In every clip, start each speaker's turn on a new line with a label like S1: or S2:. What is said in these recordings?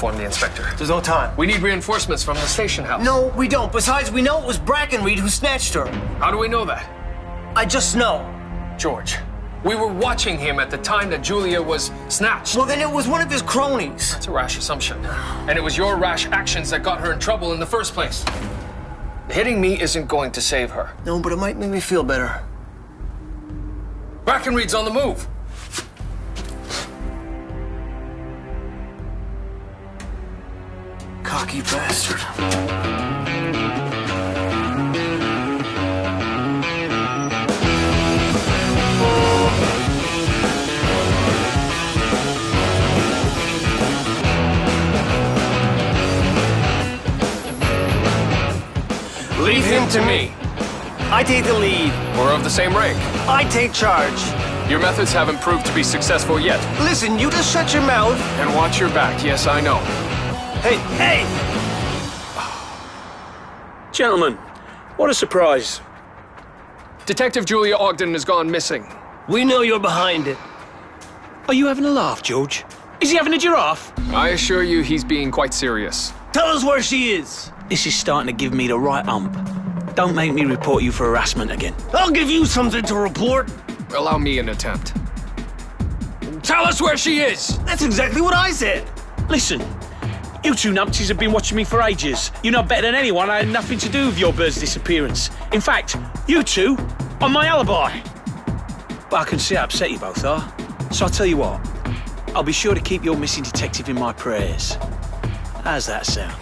S1: inform the inspector.
S2: There's no time.
S1: We need reinforcements from the station house.
S2: No, we don't. Besides, we know it was Brackenreed who snatched her.
S1: How do we know that?
S2: I just know.
S1: George, we were watching him at the time that Julia was snatched.
S2: Well, then it was one of his cronies.
S1: That's a rash assumption. And it was your rash actions that got her in trouble in the first place. Hitting me isn't going to save her.
S2: No, but it might make me feel better.
S1: Brackenreed's on the move.
S2: Cocky bastard.
S1: Leave him to me.
S2: I take the lead.
S1: We're of the same rank.
S2: I take charge.
S1: Your methods haven't proved to be successful yet.
S2: Listen, you just shut your mouth.
S1: And watch your back. Yes, I know.
S2: Hey, hey!
S3: Gentlemen, what a surprise.
S1: Detective Julia Ogden has gone missing.
S2: We know you're behind it.
S3: Are you having a laugh, George? Is he having a giraffe?
S1: I assure you he's being quite serious.
S2: Tell us where she is.
S3: This is starting to give me the right hump. Don't make me report you for harassment again.
S2: I'll give you something to report.
S1: Allow me an attempt. Tell us where she is!
S2: That's exactly what I said.
S3: Listen, you two numpties have been watching me for ages. You know better than anyone I had nothing to do with your bird's disappearance. In fact, you two are my alibi. But I can see how upset you both are. So I'll tell you what, I'll be sure to keep your missing detective in my prayers. How's that sound?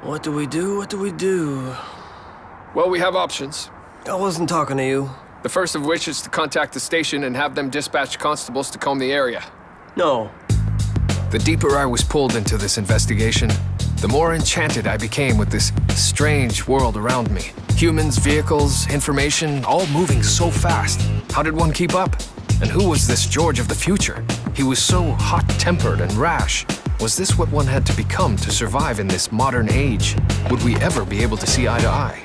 S2: What do we do? What do we do?
S1: Well, we have options.
S2: I wasn't talking to you.
S1: The first of which is to contact the station and have them dispatch constables to comb the area.
S2: No.
S1: The deeper I was pulled into this investigation, the more enchanted I became with this strange world around me. Humans, vehicles, information, all moving so fast. How did one keep up? And who was this George of the future? He was so hot-tempered and rash. Was this what one had to become to survive in this modern age? Would we ever be able to see eye to eye?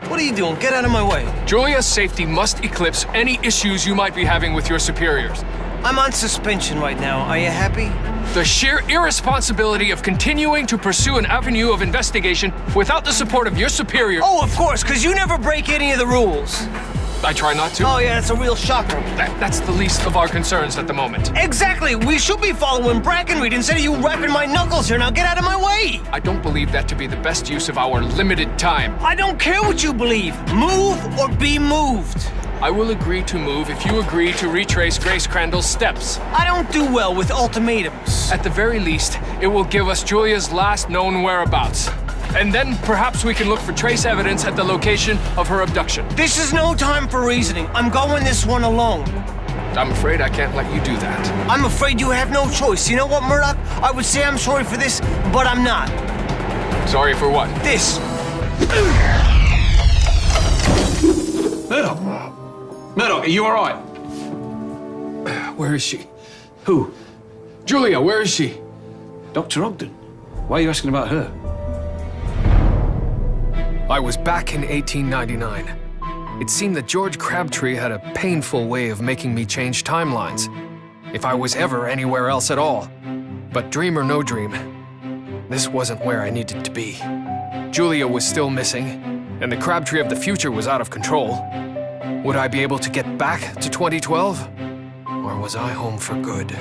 S2: What are you doing? Get out of my way.
S1: Julia's safety must eclipse any issues you might be having with your superiors.
S2: I'm on suspension right now. Are you happy?
S1: The sheer irresponsibility of continuing to pursue an avenue of investigation without the support of your superior.
S2: Oh, of course, because you never break any of the rules.
S1: I try not to.
S2: Oh, yeah, that's a real shocker.
S1: That's the least of our concerns at the moment.
S2: Exactly. We should be following Brackenreed instead of you wrapping my knuckles here. Now get out of my way.
S1: I don't believe that to be the best use of our limited time.
S2: I don't care what you believe. Move or be moved.
S1: I will agree to move if you agree to retrace Grace Crandall's steps.
S2: I don't do well with ultimatums.
S1: At the very least, it will give us Julia's last known whereabouts. And then perhaps we can look for trace evidence at the location of her abduction.
S2: This is no time for reasoning. I'm going this one alone.
S1: I'm afraid I can't let you do that.
S2: I'm afraid you have no choice. You know what, Murdoch? I would say I'm sorry for this, but I'm not.
S1: Sorry for what?
S2: This.
S4: Murdoch! Murdoch, are you all right?
S1: Where is she?
S4: Who?
S1: Julia, where is she?
S4: Dr. Ogden. Why are you asking about her?
S1: I was back in 1899. It seemed that George Crabtree had a painful way of making me change timelines, if I was ever anywhere else at all. But dream or no dream, this wasn't where I needed to be. Julia was still missing, and the Crabtree of the future was out of control. Would I be able to get back to 2012? Or was I home for good?